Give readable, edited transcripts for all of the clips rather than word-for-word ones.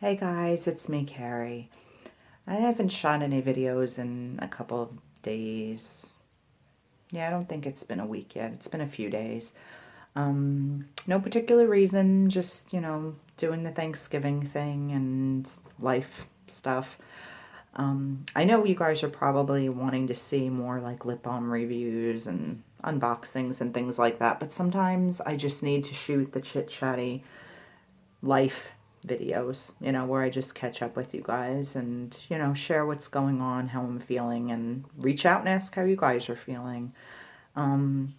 Hey guys, it's me, Carrie. I haven't shot any videos in a couple of days. Yeah, I don't think it's been a week yet. It's been a few days. No particular reason, just, doing the Thanksgiving thing and life stuff. I know you guys are probably wanting to see more like lip balm reviews and unboxings and things like that, but sometimes I just need to shoot the chit-chatty life videos, where I just catch up with you guys and, share what's going on, how I'm feeling, and reach out and ask how you guys are feeling. Um,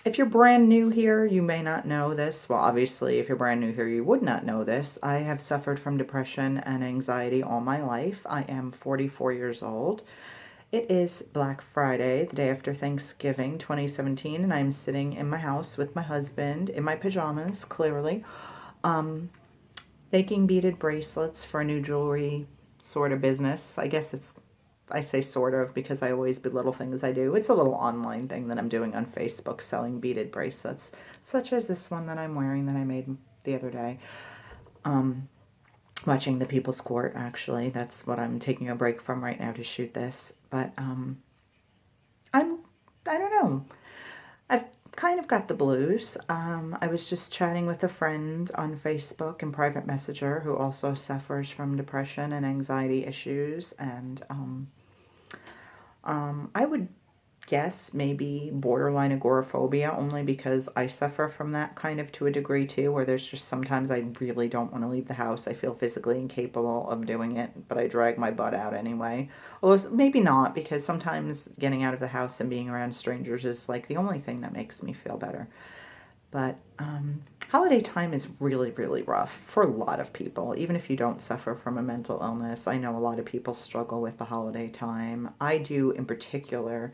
if you're brand new here, you may not know this. Well, obviously, if you're brand new here, you would not know this. I have suffered from depression and anxiety all my life. I am 44 years old. It is Black Friday, the day after Thanksgiving 2017, and I'm sitting in my house with my husband in my pajamas, clearly. Um, Making beaded bracelets for a new jewelry sort of business. I say sort of because I always belittle things I do. It's a little online thing that I'm doing on Facebook, selling beaded bracelets, such as this one that I'm wearing that I made the other day. Watching the People's Court, actually. That's what I'm taking a break from right now to shoot this. But I don't know. I've kind of got the blues. I was just chatting with a friend on Facebook and private messenger who also suffers from depression and anxiety issues, and I would guess maybe borderline agoraphobia, only because I suffer from that kind of to a degree too, where there's just sometimes I really don't want to leave the house. I feel physically incapable of doing it, but I drag my butt out anyway. Although maybe not, because sometimes getting out of the house and being around strangers is like the only thing that makes me feel better. But holiday time is really, really rough for a lot of people, even if you don't suffer from a mental illness. I know a lot of people struggle with the holiday time. I do in particular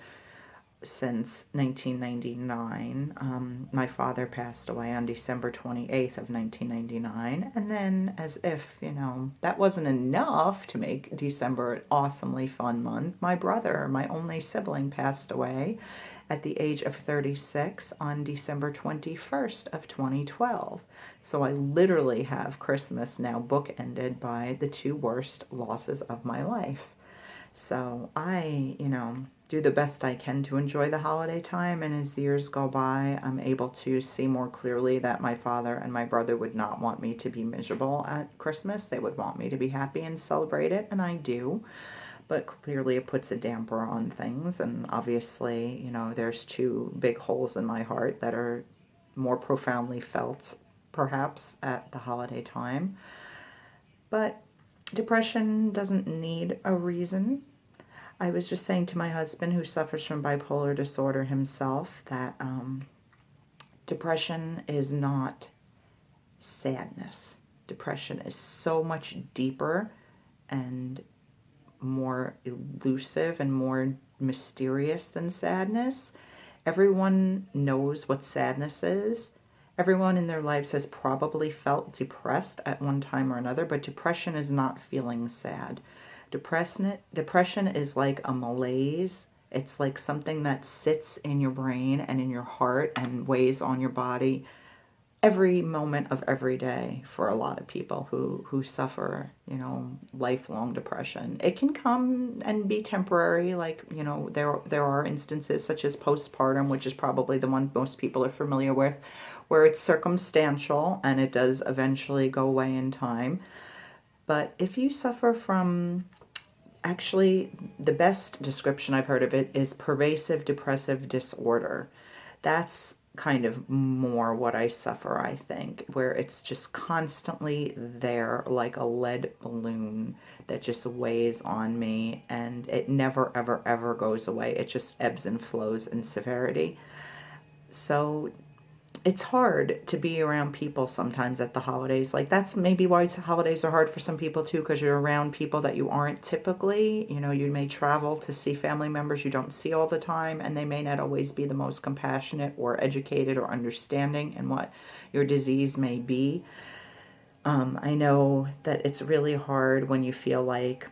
since 1999. My father passed away on December 28th of 1999, and then as if, that wasn't enough to make December an awesomely fun month, my brother, my only sibling, passed away at the age of 36 on December 21st of 2012. So I literally have Christmas now bookended by the two worst losses of my life. So I, do the best I can to enjoy the holiday time, and as the years go by, I'm able to see more clearly that my father and my brother would not want me to be miserable at Christmas. They would want me to be happy and celebrate it, and I do. But clearly it puts a damper on things, and obviously, there's two big holes in my heart that are more profoundly felt, perhaps, at the holiday time. But depression doesn't need a reason. I was just saying to my husband, who suffers from bipolar disorder himself, that depression is not sadness. Depression is so much deeper and more elusive and more mysterious than sadness. Everyone knows what sadness is. Everyone in their lives has probably felt depressed at one time or another, but depression is not feeling sad. Depression is like a malaise. It's like something that sits in your brain and in your heart and weighs on your body every moment of every day for a lot of people who suffer, lifelong depression. It can come and be temporary, like, there are instances such as postpartum, which is probably the one most people are familiar with, where it's circumstantial and it does eventually go away in time. But if you suffer from, actually, the best description I've heard of it is pervasive depressive disorder. That's kind of more what I suffer, I think, where it's just constantly there like a lead balloon that just weighs on me, and it never, ever, ever goes away. It just ebbs and flows in severity. So it's hard to be around people sometimes at the holidays. Like, that's maybe why holidays are hard for some people too, because you're around people that you aren't typically. You may travel to see family members you don't see all the time, and they may not always be the most compassionate or educated or understanding in what your disease may be. I know that it's really hard when you feel like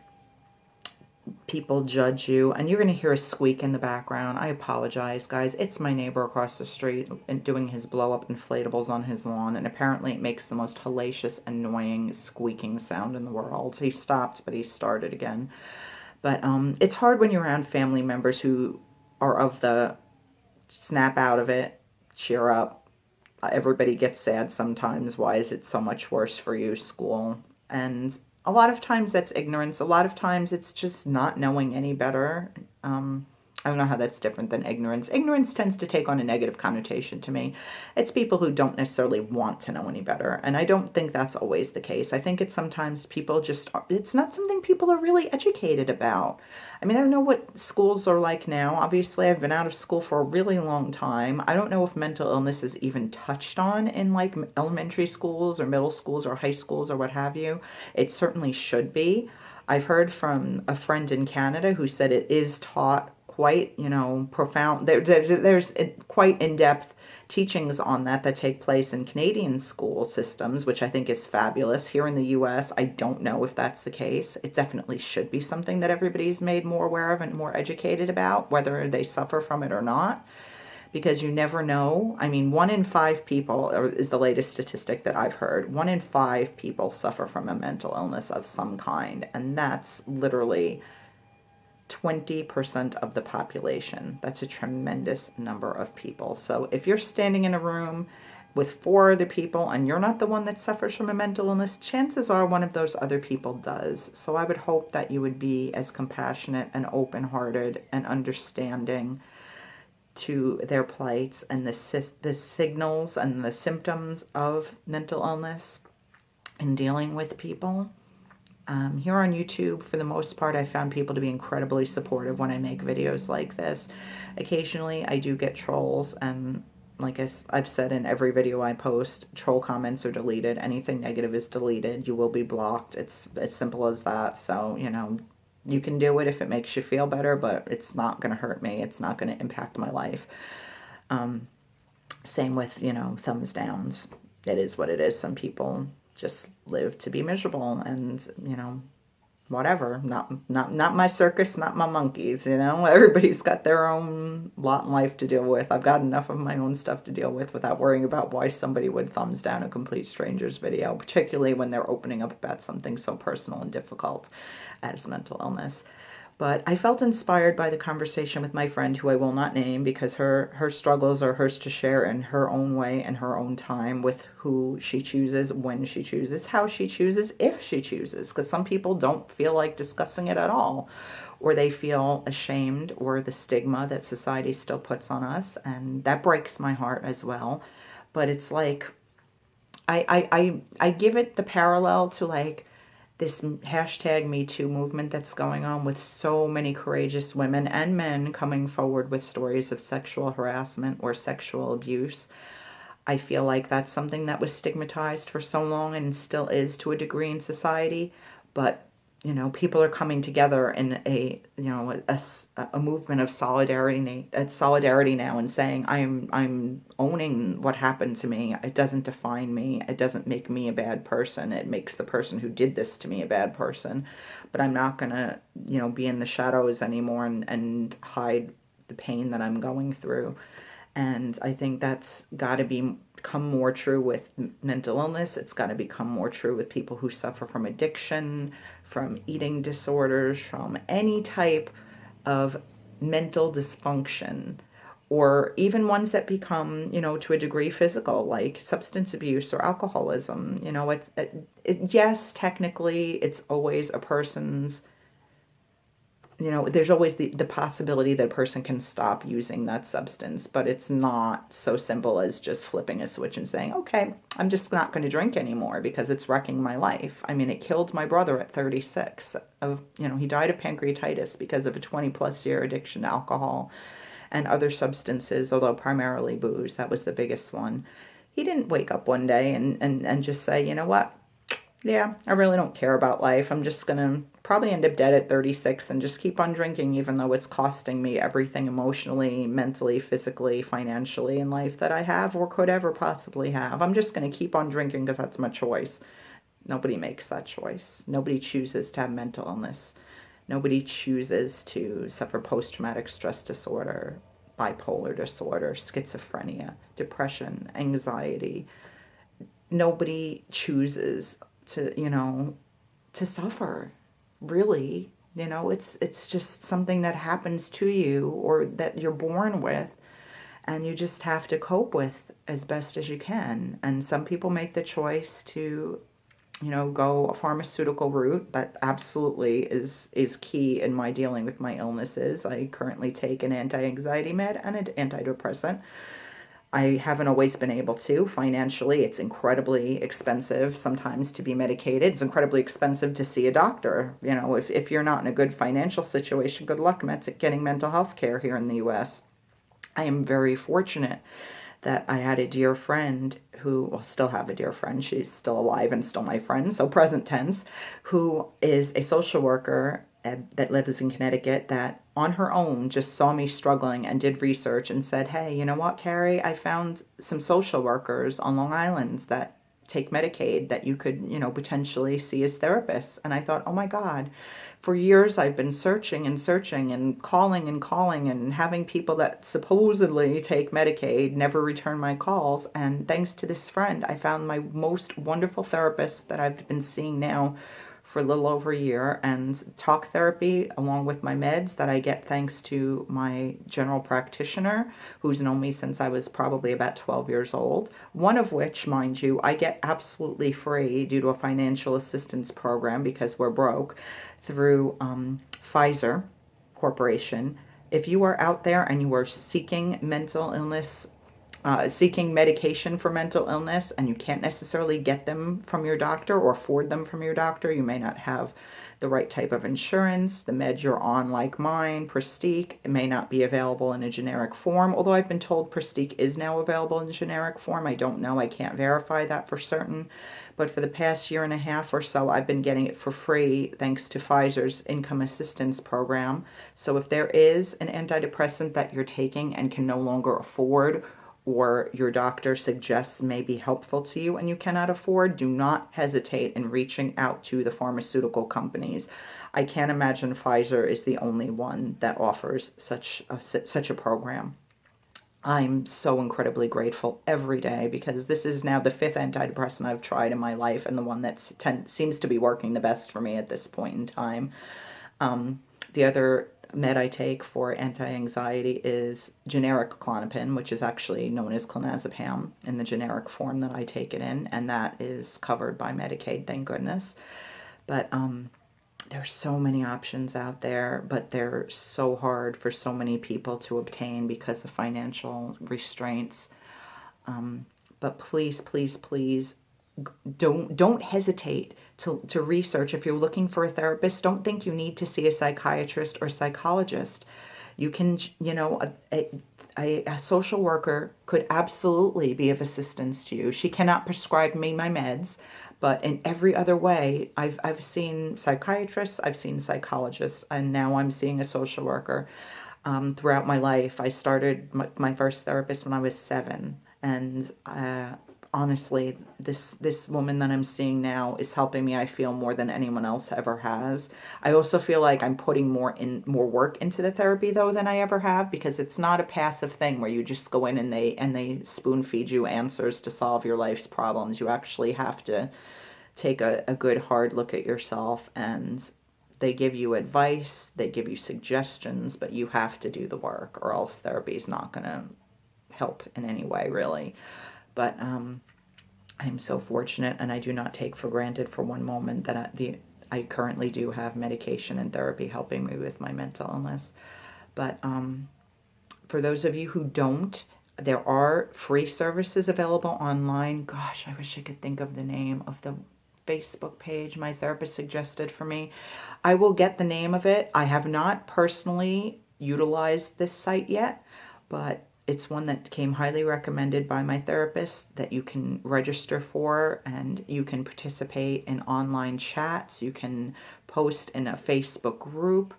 people judge you, and you're going to hear a squeak in the background. I apologize, guys. It's my neighbor across the street and doing his blow-up inflatables on his lawn, and apparently it makes the most hellacious, annoying squeaking sound in the world. He stopped, but he started again. But it's hard when you're around family members who are of the snap out of it, cheer up. Everybody gets sad sometimes. Why is it so much worse for you, school? And a lot of times that's ignorance. A lot of times it's just not knowing any better. I don't know how that's different than ignorance. Ignorance tends to take on a negative connotation to me. It's people who don't necessarily want to know any better. And I don't think that's always the case. I think it's sometimes people just, it's not something people are really educated about. I mean, I don't know what schools are like now. Obviously, I've been out of school for a really long time. I don't know if mental illness is even touched on in like elementary schools or middle schools or high schools or what have you. It certainly should be. I've heard from a friend in Canada who said it is taught quite, profound. There's quite in-depth teachings on that take place in Canadian school systems, which I think is fabulous. Here in the US, I don't know if that's the case. It definitely should be something that everybody's made more aware of and more educated about, whether they suffer from it or not, because you never know. I mean, 1 in 5 people is the latest statistic that I've heard. 1 in 5 people suffer from a mental illness of some kind, and that's literally 20% of the population. That's a tremendous number of people. So if you're standing in a room with 4 other people and you're not the one that suffers from a mental illness, chances are one of those other people does. So I would hope that you would be as compassionate and open-hearted and understanding to their plights and the signals and the symptoms of mental illness in dealing with people. Here on YouTube, for the most part, I found people to be incredibly supportive when I make videos like this. Occasionally, I do get trolls, and like I've said in every video I post, troll comments are deleted. Anything negative is deleted. You will be blocked. It's as simple as that. So, you can do it if it makes you feel better, but it's not going to hurt me. It's not going to impact my life. Same with, thumbs downs. It is what it is. Some people just live to be miserable, and whatever. Not my circus, not my monkeys. Everybody's got their own lot in life to deal with. I've got enough of my own stuff to deal with without worrying about why somebody would thumbs down a complete stranger's video, particularly when they're opening up about something so personal and difficult as mental illness. But I felt inspired by the conversation with my friend, who I will not name, because her struggles are hers to share in her own way and her own time, with who she chooses, when she chooses, how she chooses, if she chooses. Because some people don't feel like discussing it at all, or they feel ashamed, or the stigma that society still puts on us, and that breaks my heart as well. But it's like, I give it the parallel to like this hashtag Me Too movement that's going on, with so many courageous women and men coming forward with stories of sexual harassment or sexual abuse. I feel like that's something that was stigmatized for so long and still is to a degree in society. But, people are coming together in a movement of solidarity now, and saying, I'm owning what happened to me. It doesn't define me. It doesn't make me a bad person. It makes the person who did this to me a bad person. But I'm not going to, be in the shadows anymore and hide the pain that I'm going through. And I think that's got to become more true with mental illness. It's got to become more true with people who suffer from addiction, from eating disorders, from any type of mental dysfunction, or even ones that become, to a degree physical, like substance abuse or alcoholism. Yes, technically, it's always a person's, there's always the possibility that a person can stop using that substance, but it's not so simple as just flipping a switch and saying, okay, I'm just not going to drink anymore because it's wrecking my life. I mean, it killed my brother at 36. He died of pancreatitis because of a 20-plus year addiction to alcohol and other substances, although primarily booze. That was the biggest one. He didn't wake up one day and just say, you know what? Yeah, I really don't care about life. I'm just going to probably end up dead at 36 and just keep on drinking, even though it's costing me everything emotionally, mentally, physically, financially in life that I have or could ever possibly have. I'm just going to keep on drinking because that's my choice. Nobody makes that choice. Nobody chooses to have mental illness. Nobody chooses to suffer post-traumatic stress disorder, bipolar disorder, schizophrenia, depression, anxiety. Nobody chooses to, to suffer, really. It's just something that happens to you or that you're born with, and you just have to cope with as best as you can. And some people make the choice to, go a pharmaceutical route. That absolutely is key in my dealing with my illnesses. I currently take an anti-anxiety med and an antidepressant. I haven't always been able to. Financially, it's incredibly expensive sometimes to be medicated. It's incredibly expensive to see a doctor. If you're not in a good financial situation, good luck getting mental health care here in the U.S. I am very fortunate that I had a dear friend who, still have a dear friend, she's still alive and still my friend, so present tense, who is a social worker that lives in Connecticut, that on her own just saw me struggling and did research and said, hey, you know what, Carrie, I found some social workers on Long Island that take Medicaid that you could, potentially see as therapists. And I thought, oh my God, for years I've been searching and calling and having people that supposedly take Medicaid never return my calls. And thanks to this friend, I found my most wonderful therapist that I've been seeing now for a little over a year, and talk therapy along with my meds that I get thanks to my general practitioner, who's known me since I was probably about 12 years old. One of which, mind you, I get absolutely free due to a financial assistance program because we're broke through Pfizer Corporation. If you are out there and you are seeking mental illness, seeking medication for mental illness, and you can't necessarily get them from your doctor or afford them from your doctor, you may not have the right type of insurance, the med you're on, like mine, Prestige, it may not be available in a generic form, although I've been told Prestige is now available in generic form. I don't know, I can't verify that for certain, but for the past year and a half or so, I've been getting it for free thanks to Pfizer's income assistance program. So if there is an antidepressant that you're taking and can no longer afford, or your doctor suggests may be helpful to you and you cannot afford, do not hesitate in reaching out to the pharmaceutical companies. I can't imagine Pfizer is the only one that offers such a program. I'm so incredibly grateful every day because this is now the 5th antidepressant I've tried in my life, and the one that seems to be working the best for me at this point in time. The other med I take for anti-anxiety is generic Klonopin, which is actually known as clonazepam in the generic form that I take it in, and that is covered by Medicaid, thank goodness. But there's so many options out there, but they're so hard for so many people to obtain because of financial restraints. But please, please, please, don't hesitate to research. If you're looking for a therapist, don't think you need to see a psychiatrist or psychologist. You can, a social worker could absolutely be of assistance to you. She cannot prescribe me my meds, but in every other way, I've seen psychiatrists, I've seen psychologists, and now I'm seeing a social worker. Throughout my life, I started my first therapist when I was 7, and honestly, this woman that I'm seeing now is helping me, I feel, more than anyone else ever has. I also feel like I'm putting more work into the therapy though than I ever have, because it's not a passive thing where you just go in and they spoon feed you answers to solve your life's problems. You actually have to take a good hard look at yourself, and they give you advice, they give you suggestions, but you have to do the work, or else therapy is not going to help in any way, really. But I'm so fortunate, and I do not take for granted for one moment that I currently do have medication and therapy helping me with my mental illness. But for those of you who don't, there are free services available online. Gosh, I wish I could think of the name of the Facebook page my therapist suggested for me. I will get the name of it. I have not personally utilized this site yet, but it's one that came highly recommended by my therapist that you can register for, and you can participate in online chats. You can post in a Facebook group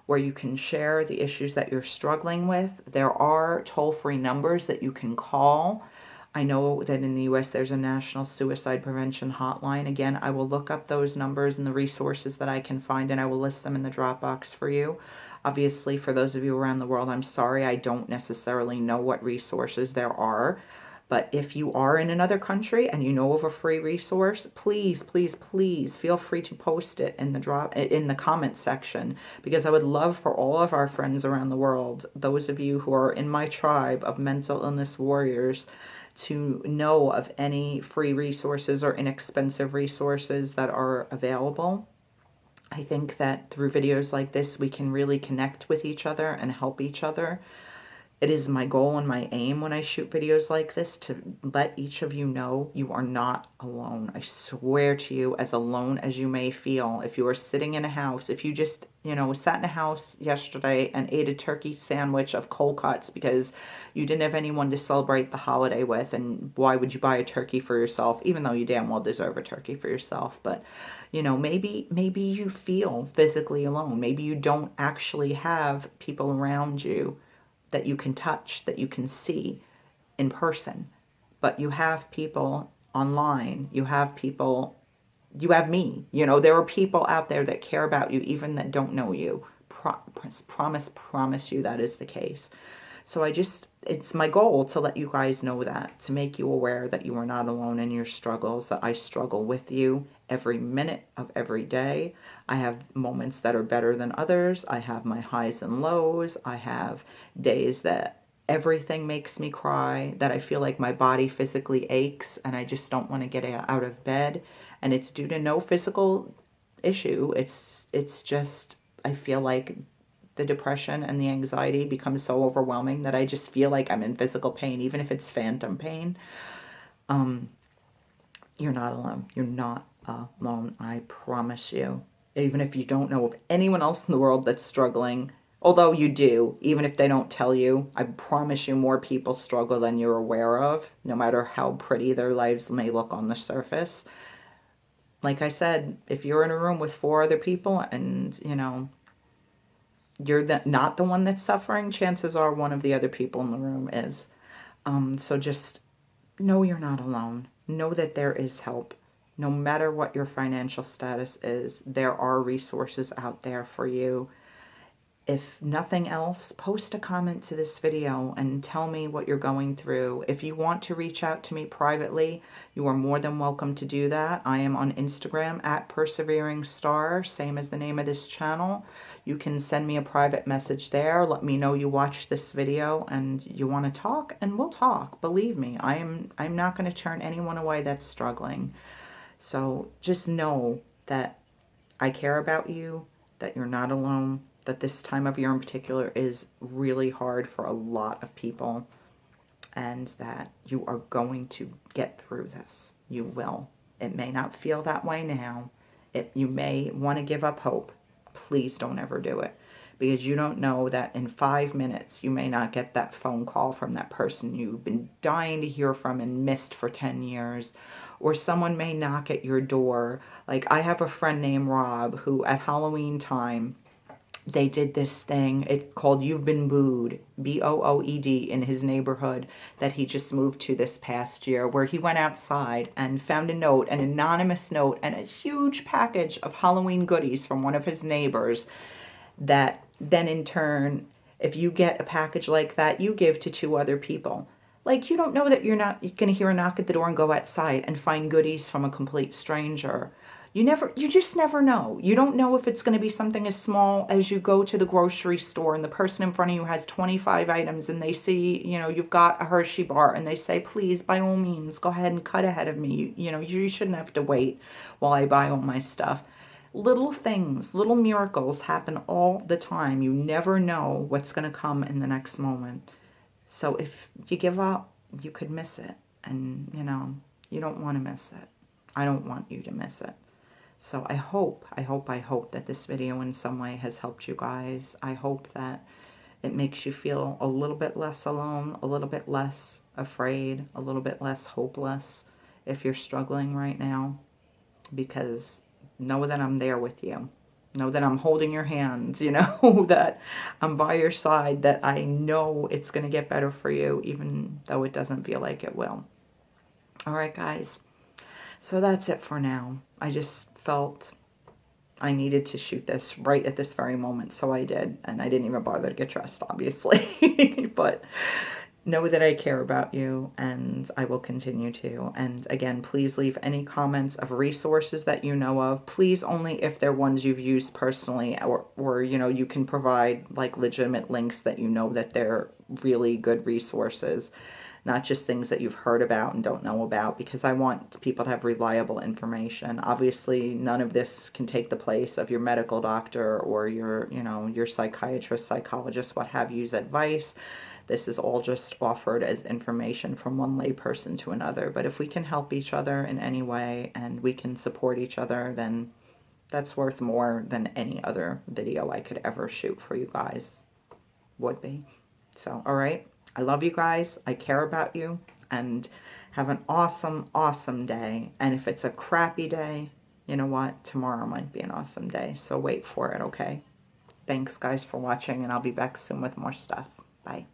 where you can share the issues that you're struggling with. There are toll-free numbers that you can call I know that in the US there's a National Suicide Prevention Hotline. Again, I will look up those numbers and the resources that I can find, and I will list them in the Dropbox for you. Obviously, for those of you around the world, I'm sorry I don't necessarily know what resources there are. But if you are in another country and you know of a free resource, please, please, please feel free to post it in the comment section, because I would love for all of our friends around the world, those of you who are in my tribe of mental illness warriors, to know of any free resources or inexpensive resources that are available. I think that through videos like this, we can really connect with each other and help each other. It is my goal and my aim when I shoot videos like this to let each of you know you are not alone. I swear to you, as alone as you may feel, if you are sitting in a house, if you just, sat in a house yesterday and ate a turkey sandwich of cold cuts because you didn't have anyone to celebrate the holiday with, and why would you buy a turkey for yourself, even though you damn well deserve a turkey for yourself? But, maybe you feel physically alone. Maybe you don't actually have people around you that you can touch, that you can see in person. But you have people online, you have me. There are people out there that care about you, even that don't know you. Promise you that is the case. So it's my goal to let you guys know that, to make you aware that you are not alone in your struggles, that I struggle with you every minute of every day. I have moments that are better than others. I have my highs and lows. I have days that everything makes me cry, that I feel like my body physically aches and I just don't want to get out of bed. And it's due to no physical issue. It's just, I feel like the depression and the anxiety becomes so overwhelming that I just feel like I'm in physical pain, even if it's phantom pain. You're not alone. You're not alone. I promise you. Even if you don't know of anyone else in the world that's struggling, although you do, even if they don't tell you, I promise you more people struggle than you're aware of, no matter how pretty their lives may look on the surface. Like I said, if you're in a room with 4 other people and, you're not the one that's suffering, chances are one of the other people in the room is. So just know you're not alone. Know that there is help. No matter what your financial status is, there are resources out there for you. If nothing else, post a comment to this video and tell me what you're going through. If you want to reach out to me privately, you are more than welcome to do that. I am on Instagram at PerseveringStar, same as the name of this channel. You can send me a private message there. Let me know you watched this video and you want to talk, and we'll talk. Believe me, I'm not going to turn anyone away that's struggling. So just know that I care about you, that you're not alone, that this time of year in particular is really hard for a lot of people, and that you are going to get through this. You will. It may not feel that way now. You may want to give up hope. Please don't ever do it, because you don't know that in 5 minutes you may not get that phone call from that person you've been dying to hear from and missed for 10 years. Or someone may knock at your door. Like, I have a friend named Rob who at Halloween time, they did this thing called You've Been Booed, B-O-O-E-D, in his neighborhood that he just moved to this past year, where he went outside and found a note, an anonymous note, and a huge package of Halloween goodies from one of his neighbors that then in turn, if you get a package like that, you give to 2 other people. Like, you don't know that you're going to hear a knock at the door and go outside and find goodies from a complete stranger. You just never know. You don't know if it's going to be something as small as you go to the grocery store and the person in front of you has 25 items and they see, you've got a Hershey bar and they say, please, by all means, go ahead and cut ahead of me. You shouldn't have to wait while I buy all my stuff. Little things, little miracles happen all the time. You never know what's going to come in the next moment. So if you give up, you could miss it. And, you don't want to miss it. I don't want you to miss it. So I hope that this video in some way has helped you guys. I hope that it makes you feel a little bit less alone, a little bit less afraid, a little bit less hopeless if you're struggling right now. Because know that I'm there with you. Know that I'm holding your hands, that I'm by your side, that I know it's going to get better for you, even though it doesn't feel like it will. All right, guys. So that's it for now. I just felt I needed to shoot this right at this very moment, so I did. And I didn't even bother to get dressed, obviously. But know that I care about you, and I will continue to. And again, please leave any comments of resources that you know of. Please only if they're ones you've used personally, or you know, you can provide like legitimate links that you know that they're really good resources, not just things that you've heard about and don't know about, because I want people to have reliable information. Obviously, none of this can take the place of your medical doctor or your, you know, your psychiatrist, psychologist, what have you's advice. This is all just offered as information from one layperson to another. But if we can help each other in any way and we can support each other, then that's worth more than any other video I could ever shoot for you guys would be. So, all right. I love you guys. I care about you. And have an awesome, awesome day. And if it's a crappy day, you know what? Tomorrow might be an awesome day. So wait for it, okay? Thanks, guys, for watching. And I'll be back soon with more stuff. Bye.